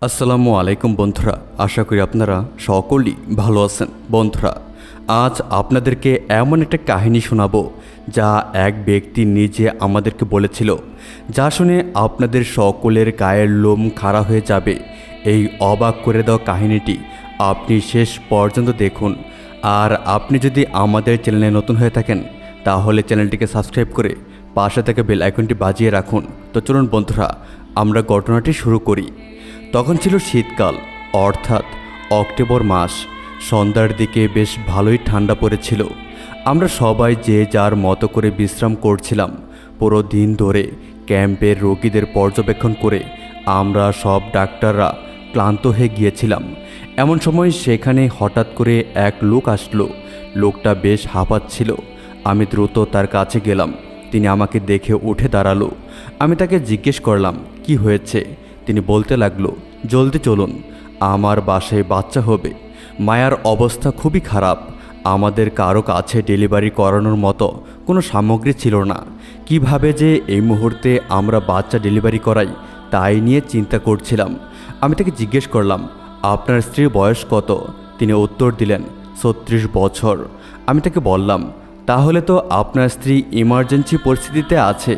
আসসালামু আলাইকুম বন্ধুরা, আশা করি আপনারা সকলেই ভালো আছেন। বন্ধুরা, আজ আপনাদেরকে এমন একটা কাহিনী শোনাবো যা এক ব্যক্তি নিজে আমাদেরকে বলেছিল, যা শুনে আপনাদের সকলের গায়ের লোম খাড়া হয়ে যাবে। এই অবাক করে দেওয়া কাহিনীটি আপনি শেষ পর্যন্ত দেখুন। আর আপনি যদি আমাদের চ্যানেলে নতুন হয়ে থাকেন তাহলে চ্যানেলটিকে সাবস্ক্রাইব করে পাশে থেকে বেল আইকনটি বাজিয়ে রাখুন। তো চলুন বন্ধুরা, আমরা ঘটনাটি শুরু করি। তখন ছিল শীতকাল, অর্থাৎ অক্টোবর মাস। সন্ধ্যার দিকে বেশ ভালোই ঠান্ডা পড়েছিল। আমরা সবাই যে যার মতো করে বিশ্রাম করছিলাম। পুরো দিন ধরে ক্যাম্পের রোগীদের পর্যবেক্ষণ করে আমরা সব ডাক্তাররা ক্লান্ত হয়ে গিয়েছিলাম। এমন সময় সেখানে হঠাৎ করে এক লোক আসলো। লোকটা বেশ হাঁপাচ্ছিল। আমি দ্রুত তার কাছে গেলাম। তিনি আমাকে দেখে উঠে দাঁড়ালো। আমি তাকে জিজ্ঞেস করলাম, কি হয়েছে? তিনি বলতে লাগলো, জলদি চলুন, আমার বাসায় বাচ্চা হবে। মায়ার অবস্থা খুবই খারাপ। আমাদের কারো কাছে ডেলিভারি করানোর মতো কোনো সামগ্রী ছিল না। কিভাবে যে এই মুহূর্তে আমরা বাচ্চা ডেলিভারি করাই তাই নিয়ে চিন্তা করছিলাম। আমি তাকে জিজ্ঞেস করলাম, আপনার স্ত্রীর বয়স কত? তিনি উত্তর দিলেন, 36 বছর। আমি তাকে বললাম, তাহলে তো আপনার স্ত্রী ইমার্জেন্সি পরিস্থিতিতে আছে।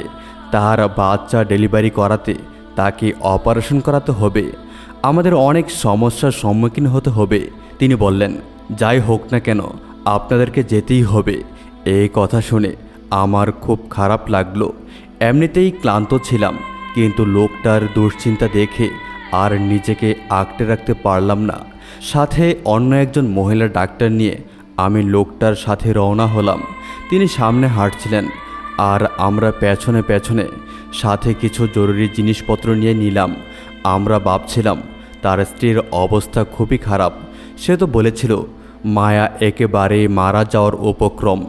তার বাচ্চা ডেলিভারি করাতে তাকে অপারেশন করাতে হবে। আমাদের অনেক সমস্যার সম্মুখীন হতে হবে। তিনি বললেন, যাই হোক না কেন আপনাদেরকে যেতেই হবে। এই কথা শুনে আমার খুব খারাপ লাগলো। এমনিতেই ক্লান্ত ছিলাম, কিন্তু লোকটার দুশ্চিন্তা দেখে আর নিজেকে আঁকড়ে রাখতে পারলাম না। সাথে অন্য একজন মহিলা ডাক্তার নিয়ে আমি লোকটার সাথে রওনা হলাম। তিনি সামনে হাঁটছিলেন আর আমরা পেছনে পেছনে। সাথে কিছু জরুরি জিনিসপত্র নিয়ে নিলাম। আমরা ভাবছিলাম তার স্ত্রীর অবস্থা খুবই খারাপ। সে তো বলেছিল মায়া একেবারে মারা যাওয়ার উপক্রম।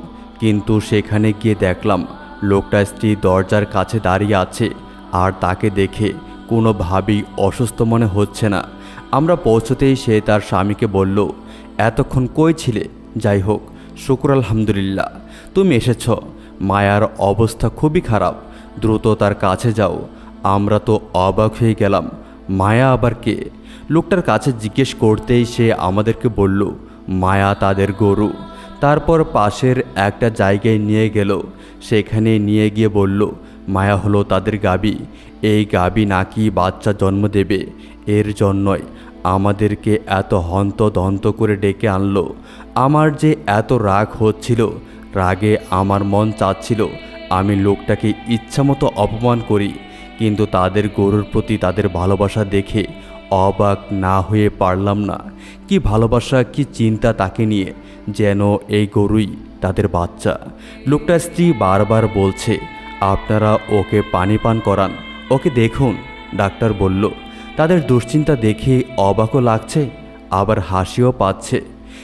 কিন্তু সেখানে গিয়ে দেখলাম লোকটা স্ত্রী দরজার কাছে দাঁড়িয়ে আছে আর তাকে দেখে কোনোভাবেই অসুস্থ মনে হচ্ছে না। আমরা পৌঁছতেই সে তার স্বামীকে বলল, এতক্ষণ কই ছিলে? যাই হোক, শুকর আলহামদুলিল্লাহ তুমি এসেছ। মায়ার অবস্থা খুবই খারাপ, দ্রুত তার কাছে যাও। আমরা তো অবাক হয়ে গেলাম, মায়া আবার কে? লোকটার কাছে জিজ্ঞেস করতেই সে আমাদেরকে বলল, মায়া তাদের গরু। তারপর পাশের একটা জায়গায় নিয়ে গেল। সেখানে নিয়ে গিয়ে বলল, মায়া হলো তাদের গাবি। এই গাবি নাকি বাচ্চা জন্ম দেবে। এর জন্যই আমাদেরকে এত হন্তদন্ত করে ডেকে আনলো। আমার যে এত রাগ হচ্ছিল, রাগে আমার মন চাচ্ছিল আমি লোকটাকে ইচ্ছামতো অপমান করি। কিন্তু তাদের গরুর প্রতি তাদের ভালোবাসা দেখে অবাক না হয়ে পারলাম না। কি ভালোবাসা, কি চিন্তা তাকে নিয়ে, যেন এই গরুই তাদের বাচ্চা। লোকটার স্ত্রী বারবার বলছে, আপনারা ওকে পানি পান করান, ওকে দেখুন। ডাক্তার বলল, তাদের দুশ্চিন্তা দেখে অবাকও লাগছে, আবার হাসিও পাচ্ছে।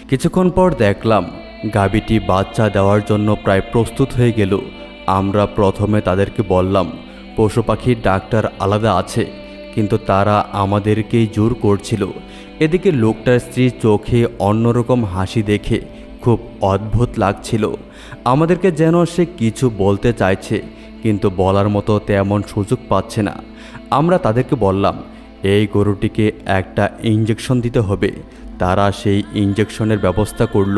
কিছুক্ষণ পর দেখলাম গাভীটি বাচ্চা দেওয়ার জন্য প্রায় প্রস্তুত হয়ে গেল। আমরা প্রথমে তাদেরকে বললাম পশু পাখির ডাক্তার আলাদা আছে, কিন্তু তারা আমাদেরকেই জোর করছিল। এদিকে লোকটার স্ত্রীর চোখে অন্যরকম হাসি দেখে খুব অদ্ভুত লাগছিল। আমাদেরকে যেন সে কিছু বলতে চাইছে, কিন্তু বলার মতো তেমন সুযোগ পাচ্ছে না। আমরা তাদেরকে বললাম এই গরুটিকে একটা ইঞ্জেকশন দিতে হবে। তারা সেই ইঞ্জেকশনের ব্যবস্থা করল।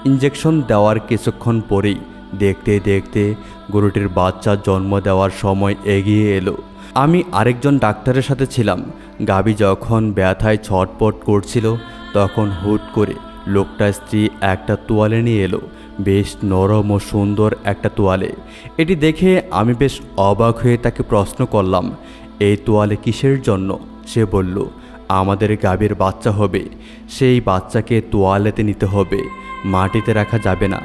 ইঞ্জেকশন দেওয়ার কিছুক্ষণ পরেই দেখতে দেখতে গরুটির বাচ্চা জন্ম দেওয়ার সময় এগিয়ে এলো। আমি আরেকজন ডাক্তারের সাথে ছিলাম। গাভী যখন ব্যথায় ছটপট করছিল তখন হুট করে লোকটার স্ত্রী একটা তোয়ালে নিয়ে এলো। বেশ নরম ও সুন্দর একটা তোয়ালে। এটি দেখে আমি বেশ অবাক হয়ে তাকে প্রশ্ন করলাম, এই তোয়ালে কিসের জন্য? সে বলল, আমাদের গাভীর বাচ্চা হবে, সেই বাচ্চাকে তোয়ালেতে নিতে হবে, মাটিতে রাখা যাবে না।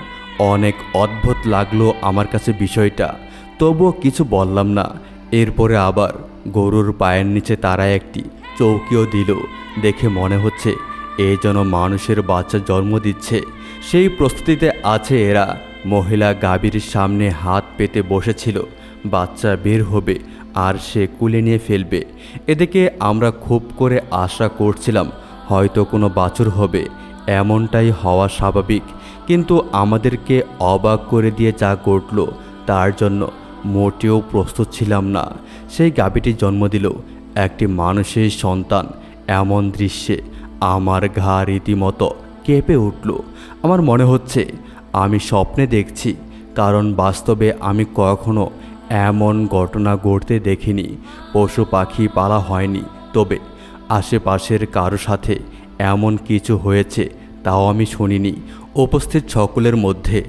অনেক অদ্ভুত লাগলো আমার কাছে বিষয়টা, তবুও কিছু বললাম না। এরপরে আবার গরুর পায়ের নিচে তারা একটি চৌকিও দিল। দেখে মনে হচ্ছে এই যেন মানুষের বাচ্চা জন্ম দিচ্ছে, সেই প্রস্তুতিতে আছে এরা। মহিলা গাভীর সামনে হাত পেতে বসেছিল। বাচ্চা বের হবে আর সে কুলে নিয়ে ফেলবে। এদিকে আমরা খুব করে আশা করছিলাম হয়তো কোনো বাছুর হবে, এমনটাই হওয়া স্বাভাবিক। কিন্তু আমাদেরকে অবাক করে দিয়ে যা ঘটল তার জন্য মোটেও প্রস্তুত ছিলাম না। সেই গাভীটি জন্ম দিল একটি মানুষের সন্তান। এমন দৃশ্যে আমার ঘা রীতিমতো কেঁপে উঠল। আমার মনে হচ্ছে আমি স্বপ্নে দেখছি, কারণ বাস্তবে আমি কখনো এমন ঘটনা ঘটতে দেখিনি। পশু পাখি পালা হয়নি, তবে আশেপাশের কারো সাথে এমন কিছু হয়েছে তাও আমি শুনিনি। উপস্থিত সকলের মধ্যে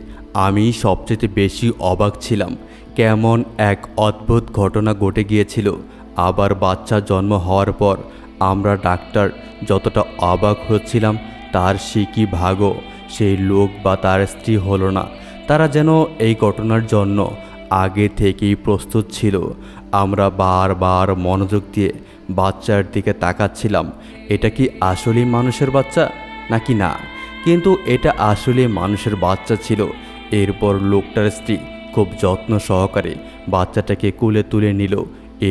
আমি সবচেয়ে বেশি অবাক ছিলাম। কেমন এক অদ্ভুত ঘটনা ঘটে গিয়েছিল। আবার বাচ্চা জন্ম হওয়ার পর আমরা ডাক্তার যতটা অবাক হচ্ছিলাম, তার সিকি ভাগও সেই লোক বা তার স্ত্রী হলো না। তারা যেন এই ঘটনার জন্য আগে থেকেই প্রস্তুত ছিল। আমরা বারবার মনোযোগ দিয়ে বাচ্চার দিকে তাকাচ্ছিলাম। এটা কি আসলেই মানুষের বাচ্চা নাকি না? কিন্তু এটা আসলে মানুষের বাচ্চা ছিল। এরপর লোকটার স্ত্রী খুব যত্ন সহকারে বাচ্চাটাকে কোলে তুলে নিল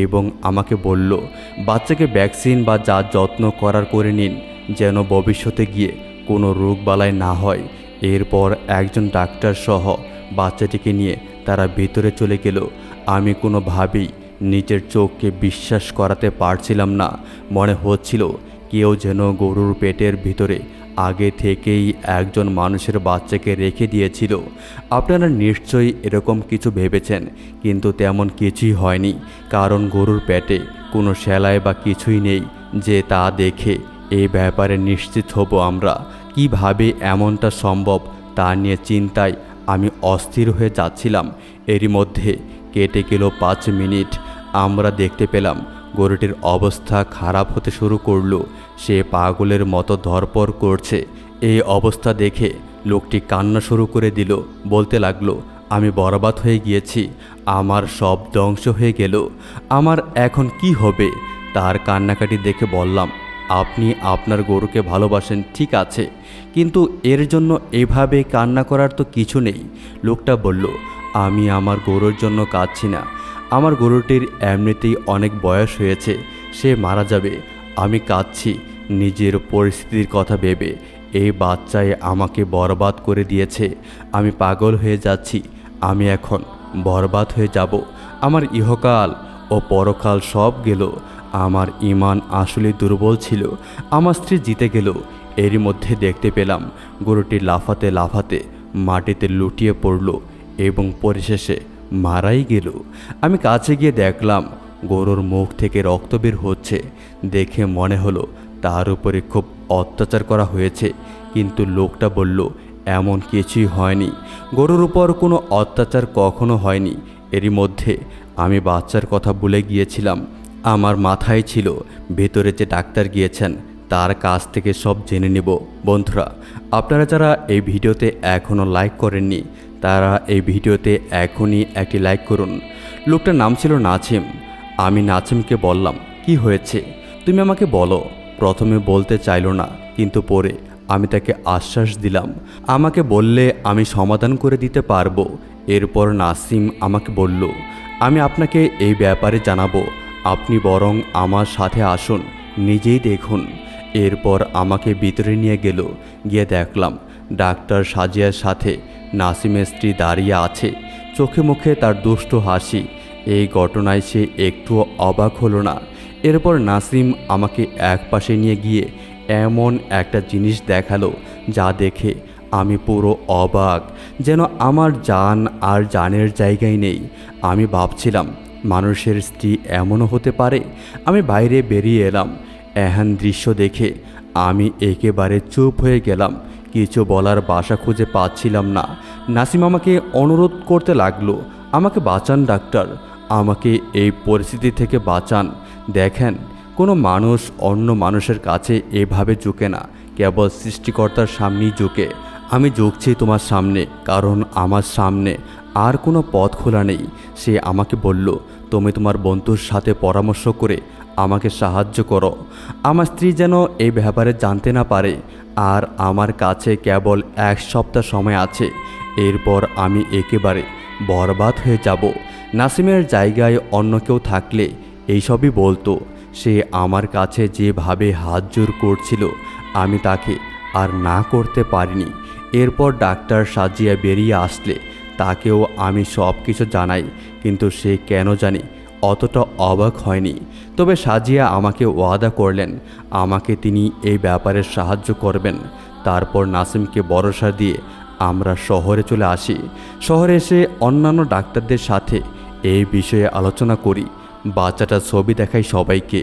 এবং আমাকে বলল, বাচ্চাকে ভ্যাকসিন বা যা যত্ন করার করে নিন, যেন ভবিষ্যতে গিয়ে কোনো রোগবালাই না হয়। এরপর একজন ডাক্তার সহ বাচ্চাটিকে নিয়ে তারা ভিতরে চলে গেল। আমি কোনোভাবেই নিজের চোখকে বিশ্বাস করাতে পারছিলাম না। মনে হচ্ছিল কেউ যেন গরুর পেটের ভিতরে আগে থেকেই একজন মানুষের বাচ্চাকে রেখে দিয়েছিল। আপনারা নিশ্চয়ই এরকম কিছু ভেবেছেন, কিন্তু তেমন কিছুই হয়নি, কারণ গরুর পেটে কোনো সেলাই বা কিছুই নেই যে তা দেখে এই ব্যাপারে নিশ্চিত হব আমরা। কিভাবে এমনটা সম্ভব তা নিয়ে চিন্তায় আমি অস্থির হয়ে যাচ্ছিলাম। এরই মধ্যে কেটে গেল 5 মিনিট। আমরা দেখতে পেলাম গরুটির অবস্থা খারাপ হতে শুরু করলো। সে পাগলের মতো ধরপড় করছে। এই অবস্থা দেখে লোকটি কান্না শুরু করে দিল। বলতে লাগলো, আমি বরবাদ হয়ে গিয়েছি, আমার সব ধ্বংস হয়ে গেল, আমার এখন কি হবে? তার কান্নাকাটি দেখে বললাম, আপনি আপনার গরুকে ভালোবাসেন ঠিক আছে, কিন্তু এর জন্য এভাবে কান্না করার তো কিছু নেই। লোকটা বলল, আমি আমার গরুর জন্য কাঁদছি না, আমার গরুটির এমনিতেই অনেক বয়স হয়েছে, সে মারা যাবে। আমি কাঁদছি নিজের পরিস্থিতির কথা ভেবে। এই বাচ্চায় আমাকে বরবাদ করে দিয়েছে, আমি পাগল হয়ে যাচ্ছি, আমি এখন বরবাদ হয়ে যাব। আমার ইহকাল ও পরকাল সব গেল। আমার ঈমান আসলে দুর্বল ছিল। আমার স্ত্রী জিতে গেল। এরই মধ্যে দেখতে পেলাম গরুটি লাফাতে লাফাতে মাটিতে লুটিয়ে পড়ল এবং পরিশেষে মারাই গেল। আমি কাছে গিয়ে দেখলাম গরুর মুখ থেকে রক্ত বের হচ্ছে। দেখে মনে হলো তার উপরে খুব অত্যাচার করা হয়েছে, কিন্তু লোকটা বলল এমন কিছুই হয়নি, গরুর উপর কোনো অত্যাচার কখনো হয়নি। এরই মধ্যে আমি বাচ্চার কথা ভুলে গিয়েছিলাম। আমার মাথায় ছিল ভেতরে যে ডাক্তার গিয়েছেন তার কাছ থেকে সব জেনে নেব। বন্ধুরা, আপনারা যারা এই ভিডিওতে এখনও লাইক করেননি তারা এই ভিডিওতে এখনই একটি লাইক করুন। লোকটার নাম ছিল নাছিম। আমি নাছিমকে বললাম, কি হয়েছে তুমি আমাকে বলো। প্রথমে বলতে চাইল না, কিন্তু পরে আমি তাকে আশ্বাস দিলাম আমাকে বললে আমি সমাধান করে দিতে পারবো। এরপর নাসিম আমাকে বলল, আমি আপনাকে এই ব্যাপারে জানাবো, আপনি বরং আমার সাথে আসুন, নিজেই দেখুন। এরপর আমাকে ভিতরে নিয়ে গেল। গিয়ে দেখলাম ডাক্তার সাজিয়ার সাথে নাসিমের স্ত্রী দাঁড়িয়ে আছে, চোখে মুখে তার দুষ্ট হাসি। এই ঘটনায় সে একটুও অবাক হলো না। এরপর নাসিম আমাকে এক পাশে নিয়ে গিয়ে এমন একটা জিনিস দেখালো যা দেখে আমি পুরো অবাক, যেন আমার জান আর জানের জায়গায় নেই। আমি ভাবছিলাম মানুষের স্ত্রী এমনও হতে পারে। আমি বাইরে বেরিয়ে এলাম। এহেন দৃশ্য দেখে আমি একেবারে চুপ হয়ে গেলাম, কিছু বলার ভাষা খুঁজে পাচ্ছিলাম না। নাসিম আমাকে অনুরোধ করতে লাগলো, আমাকে বাঁচান ডাক্তার, আমাকে এই পরিস্থিতি থেকে বাঁচান। দেখেন, কোনো মানুষ অন্য মানুষের কাছে এভাবে ঝুঁকে না, কেবল সৃষ্টিকর্তার সামনেই ঝুঁকে। আমি ঝুঁকছি তোমার সামনে, কারণ আমার সামনে আর কোনো পথ খোলা নেই। সে আমাকে বলল, তুমি তোমার বন্ধুর সাথে পরামর্শ করে আমাকে সাহায্য করো। আমার স্ত্রী যেন এই ব্যাপারে জানতে না পারে। আর আমার কাছে কেবল 1 সপ্তাহ সময় আছে, এরপর আমি একেবারে বরবাদ হয়ে যাব। নাসিমের জায়গায় অন্য কেউ থাকলে এইসবই বলতো। সে আমার কাছে যেভাবে হাত জোর করছিল আমি তাকে আর না করতে পারিনি। এরপর ডাক্তার সাজিয়া বেরিয়ে আসলে তাকেও আমি সব কিছু জানাই, কিন্তু সে কেন জানি অতটা অবাক হয়নি। তবে সাজিয়া আমাকে ওয়াদা করলেন আমাকে তিনি এই ব্যাপারে সাহায্য করবেন। তারপর নাসিমকে ভরসা দিয়ে আমরা শহরে চলে আসি। শহরে এসে অন্যান্য ডাক্তারদের সাথে এই বিষয়ে আলোচনা করি। বাচ্চাটার ছবি দেখাই সবাইকে।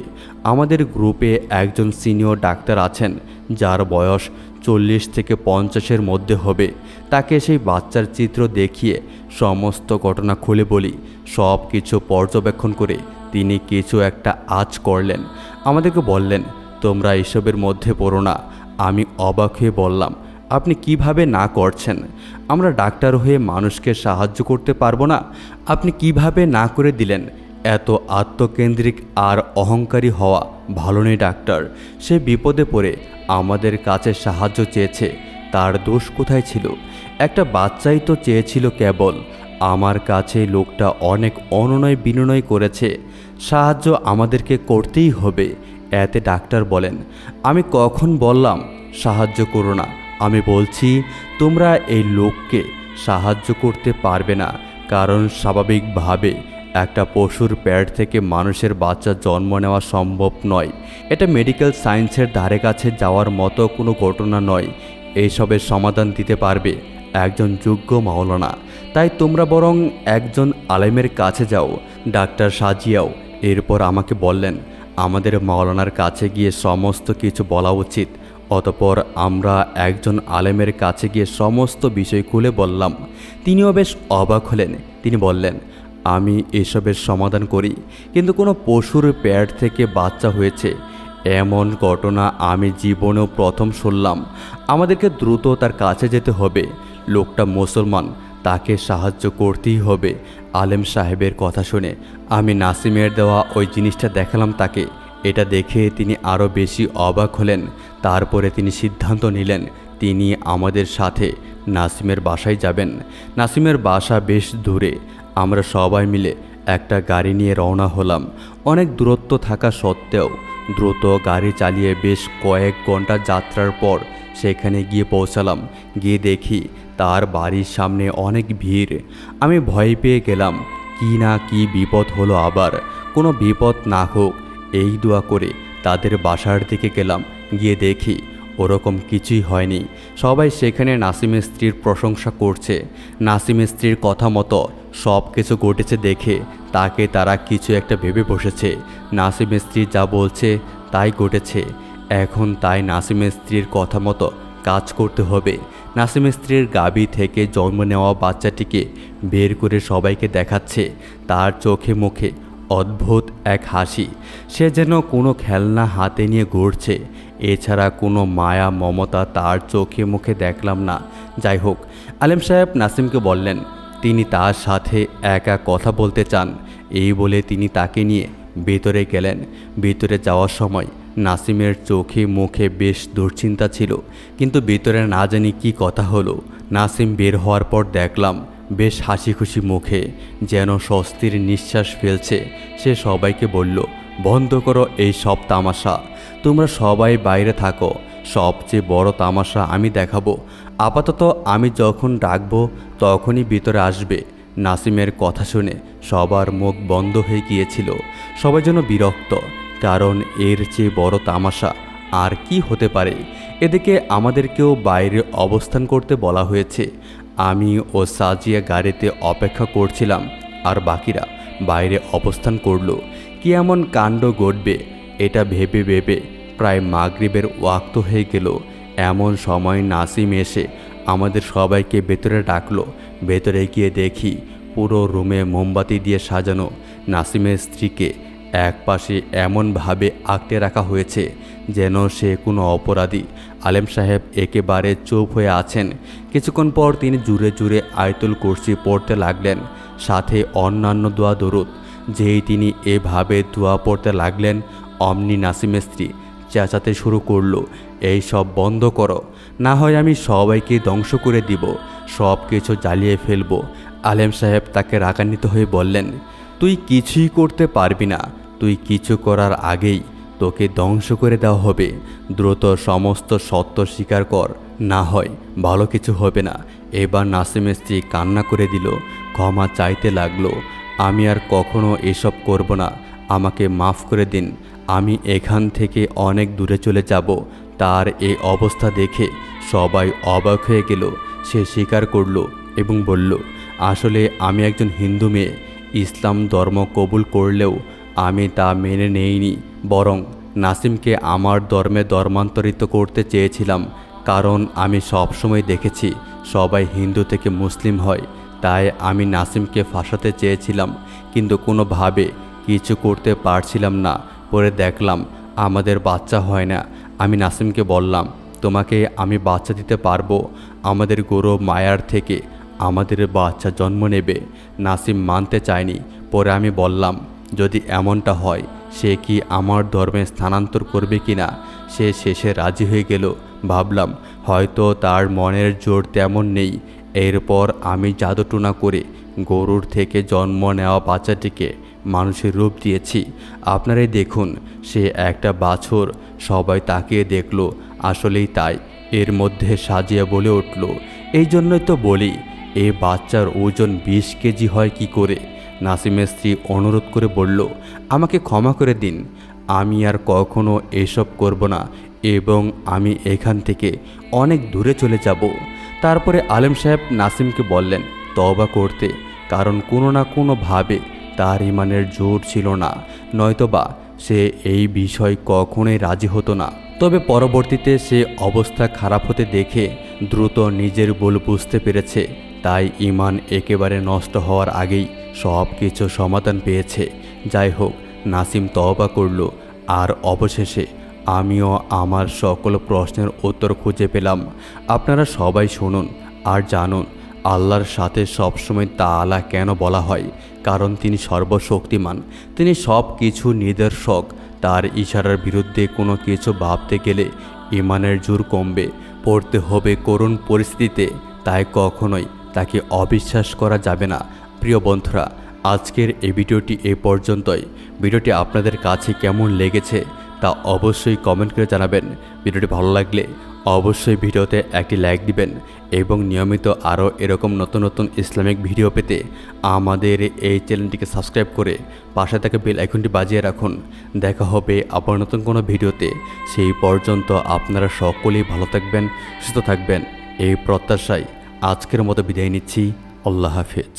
আমাদের গ্রুপে একজন সিনিয়র ডাক্তার আছেন যার বয়স 40 থেকে 50-এর মধ্যে হবে। তাকে সেই বাচ্চার চিত্র দেখিয়ে সমস্ত ঘটনা খুলে বলি। সব কিছু পর্যবেক্ষণ করে তিনি কিছু একটা আঁচ করলেন। আমাদেরকে বললেন তোমরা এসবের মধ্যে পড়ো না। আমি অবাক হয়ে বললাম আপনি কিভাবে না করছেন? আমরা ডাক্তার হয়ে মানুষকে সাহায্য করতে পারবো না? আপনি কিভাবে না করে দিলেন? এত আত্মকেন্দ্রিক আর অহংকারী হওয়া ভালো নেই ডাক্তার। সে বিপদে পড়ে আমাদের কাছে সাহায্য চেয়েছে, তার দোষ কোথায় ছিল? একটা বাচ্চাই তো চেয়েছিল কেবল। আমার কাছে লোকটা অনেক অনুনয় বিনয় করেছে, সাহায্য আমাদেরকে করতেই হবে। এতে ডাক্তার বলেন আমি কখন বললাম সাহায্য করো না? আমি বলছি তোমরা এই লোককে সাহায্য করতে পারবে না, কারণ স্বাভাবিকভাবে একটা পশুর পেট থেকে মানুষের বাচ্চা জন্ম নেওয়া সম্ভব নয়। এটা মেডিকেল সায়েন্সের ধারে কাছে যাওয়ার মতো কোনো ঘটনা নয়। এইসবের সমাধান দিতে পারবে একজন যোগ্য মাওলানা। তাই তোমরা বরং একজন আলেমের কাছে যাও। ডাক্তার সাজিয়াও এরপর আমাকে বললেন আমাদের মাওলানার কাছে গিয়ে সমস্ত কিছু বলা উচিত। অতঃপর আমরা একজন আলেমের কাছে গিয়ে সমস্ত বিষয় খুলে বললাম। তিনিও বেশ অবাক হলেন। তিনি বললেন আমি এসবের সমাধান করি, কিন্তু কোনো পশুর পেট থেকে বাচ্চা হয়েছে এমন ঘটনা আমি জীবনেও প্রথম শুনলাম। আমাদেরকে দ্রুত তার কাছে যেতে হবে। লোকটা মুসলমান, তাকে সাহায্য করতেই হবে। আলেম সাহেবের কথা শুনে আমি নাসিমের দেওয়া ওই জিনিসটা দেখালাম তাকে। এটা দেখে তিনি আরও বেশি অবাক হলেন। তারপরে তিনি সিদ্ধান্ত নিলেন তিনি আমাদের সাথে নাসিমের বাসায় যাবেন। নাসিমের বাসা বেশ দূরে। আমরা সবাই মিলে একটা গাড়ি নিয়ে রওনা হলাম। অনেক দূরত্ব থাকা সত্ত্বেও দ্রুত গাড়ি চালিয়ে বেশ কয়েক ঘন্টা যাত্রার পর সেখানে গিয়ে পৌঁছালাম। গিয়ে দেখি তার বাড়ির সামনে অনেক ভিড়। আমি ভয় পেয়ে গেলাম, কি না কি বিপদ হলো আবার। কোনো বিপদ না হোক এই দোয়া করে তাদের বাসার দিকে গেলাম। গিয়ে দেখি ওরকম কিছুই হয়নি। সবাই সেখানে নাসিমের স্ত্রীর প্রশংসা করছে। নাসিমের স্ত্রীর কথা মতো সব কিছু ঘটেছে দেখে তাকে তারা কিছু একটা ভেবে বসেছে। নাসিমের স্ত্রী যা বলছে তাই ঘটেছে। এখন তাই নাসিমের স্ত্রীর কথা মতো কাজ করতে হবে। নাসিমের স্ত্রীর গাভী থেকে জন্ম নেওয়া বাচ্চাটিকে বের করে সবাইকে দেখাচ্ছে। তার চোখে মুখে অদ্ভুত এক হাসি। সে যেন কোনো খেলনা হাতে নিয়ে ঘুরছে। এছাড়া কোনো মায়া মমতা তার চোখে মুখে দেখলাম না। যাই হোক, আলেম সাহেব নাসিমকে বললেন তিনি তার সাথে একা কথা বলতে চান। এই বলে তিনি তাকে নিয়ে ভেতরে গেলেন। ভেতরে যাওয়ার সময় নাসিমের চোখে মুখে বেশ দুশ্চিন্তা ছিল, কিন্তু ভেতরে না জানি কি কথা হলো। নাসিম বের হওয়ার পর দেখলাম বেশ হাসি খুশি মুখে, যেন স্বস্তির নিঃশ্বাস ফেলছে। সে সবাইকে বলল বন্ধ করো এই সব তামাশা, তোমরা সবাই বাইরে থাকো। সবচেয়ে বড় তামাশা আমি দেখাবো। আপাতত আমি যখন ডাকবো তখনই ভিতরে আসবে। নাসিমের কথা শুনে সবার মুখ বন্ধ হয়ে গিয়েছিল। সবাই যেন বিরক্ত, কারণ এর চেয়ে বড় তামাশা আর কি হতে পারে। এদিকে আমাদেরকেও বাইরে অবস্থান করতে বলা হয়েছে। আমি ও সাজিয়া গাড়িতে অপেক্ষা করছিলাম, আর বাকিরা বাইরে অবস্থান করল। কি এমন কাণ্ড ঘটবে এটা ভেবে ভেবে প্রায় মাগরিবের ওয়াক্ত হয়ে গেল। এমন সময় নাসিম এসে আমাদের সবাইকে ভেতরে ডাকলো। ভেতরে গিয়ে দেখি পুরো রুমে মোমবাতি দিয়ে সাজানো। নাসিমের স্ত্রীকে এক পাশে এমনভাবে আঁকড়ে রাখা হয়েছে যেন সে কোনো অপরাধী। আলেম সাহেব একেবারে চুপ হয়ে আছেন। কিছুক্ষণ পর তিনি জুড়ে জুড়ে আয়াতুল কুরসি পড়তে লাগলেন, সাথে অন্যান্য দোয়া দরুদ। যেই তিনি এভাবে দোয়া পড়তে লাগলেন, অমনি নাসিমের স্ত্রী চেঁচাতে শুরু করলো, এই সব বন্ধ করো, না হয় আমি সবাইকে ধ্বংস করে দিব, সব কিছু জ্বালিয়ে ফেলবো। আলেম সাহেব তাকে রাগান্বিত হয়ে বললেন, তুই কিছুই করতে পারবি না। তুই কিছু করার আগেই তোকে ধ্বংস করে দেওয়া হবে। দ্রুত সমস্ত সত্য স্বীকার কর, না হয় ভালো কিছু হবে না। এবার নাসিমের স্ত্রী কান্না করে দিল, ক্ষমা চাইতে লাগলো। আমি আর কখনো এসব করব না, আমাকে মাফ করে দিন, আমি এখান থেকে অনেক দূরে চলে যাব। তার এই অবস্থা দেখে সবাই অবাক হয়ে গেল। সে স্বীকার করল এবং বলল, আসলে আমি একজন হিন্দু মেয়ে, ইসলাম ধর্ম কবুল করলেও আমি তা মেনে নেইনি, বরং নাসিমকে আমার ধর্মে ধর্মান্তরিত করতে চেয়েছিলাম। কারণ আমি সবসময় দেখেছি সবাই হিন্দু থেকে মুসলিম হয়, তাই আমি নাসিমকে ফাঁসাতে চেয়েছিলাম, কিন্তু কোনোভাবে কিছু করতে পারছিলাম না। পরে দেখলাম আমাদের বাচ্চা হয় না। আমি নাসিমকে বললাম, তোমাকে আমি বাচ্চা দিতে পারবো, আমাদের গৌরব মায়ার থেকে আমাদের বাচ্চা জন্ম নেবে। নাসিম মানতে চায়নি। পরে আমি বললাম, যদি এমনটা হয় সে কি আমার ধর্মে স্থানান্তর করবে কি না। সে শেষে রাজি হয়ে গেল। ভাবলাম হয়তো তার মনের জোর তেমন নেই। এরপর আমি জাদুটোনা করে গরুর থেকে জন্ম নেওয়া বাচ্চাটিকে মানুষের রূপ দিয়েছি। আপনারাই দেখুন, সে একটা বাছুর। সবাই তাকিয়ে দেখল, আসলেই তাই, এর মধ্যে সাজিয়া বলে উঠল, এই জন্যই তো বলি এই বাচ্চার ওজন 20 কেজি হয় কি করে। নাসিমের স্ত্রী অনুরোধ করে বলল, আমাকে ক্ষমা করে দিন, আমি আর কখনো এসব করব না এবং আমি এখান থেকে অনেক দূরে চলে যাব। তারপরে আলেম সাহেব নাসিমকে বললেন তওবা করতে, কারণ কোনো না কোনোভাবে তার ঈমানের জোর ছিল না, নয়তোবা সে এই বিষয় কখনোই রাজি হতো না। তবে পরবর্তীতে সে অবস্থা খারাপ হতে দেখে দ্রুত নিজের ভুল বুঝতে পেরেছে, তাই ঈমান একেবারে নষ্ট হওয়ার আগেই সব কিছু সমাধান পেয়েছে। যাই হোক, নাসিম তওবা করল, আর অবশেষে আমিও আমার সকল প্রশ্নের উত্তর খুঁজে পেলাম। আপনারা সবাই শুনুন আর জানুন আল্লাহর সাথে সবসময় তাআলা কেন বলা হয়। কারণ তিনি সর্বশক্তিমান, তিনি সব কিছু নিদর্শক। তার ইশারার বিরুদ্ধে কোনো কিছু ভাবতে গেলে ঈমানের জোর কমবে, পড়তে হবে করুণ পরিস্থিতিতে, তাই কখনোই তাকে অবিশ্বাস করা যাবে না। প্রিয় বন্ধুরা, আজকের এই ভিডিওটি এ পর্যন্তই। ভিডিওটি আপনাদের কাছে কেমন লেগেছে তা অবশ্যই কমেন্ট করে জানাবেন। ভিডিওটি ভালো লাগলে অবশ্যই ভিডিওতে একটি লাইক দিবেন এবং নিয়মিত আরও এরকম নতুন নতুন ইসলামিক ভিডিও পেতে আমাদের এই চ্যানেলটিকে সাবস্ক্রাইব করে পাশে থাকা বেল আইকনটি বাজিয়ে রাখুন। দেখা হবে আবার নতুন কোনো ভিডিওতে। সেই পর্যন্ত আপনারা সকলেই ভালো থাকবেন, সুস্থ থাকবেন, এই প্রত্যাশায় আজকের মতো বিদায় নিচ্ছি। আল্লাহ হাফেজ।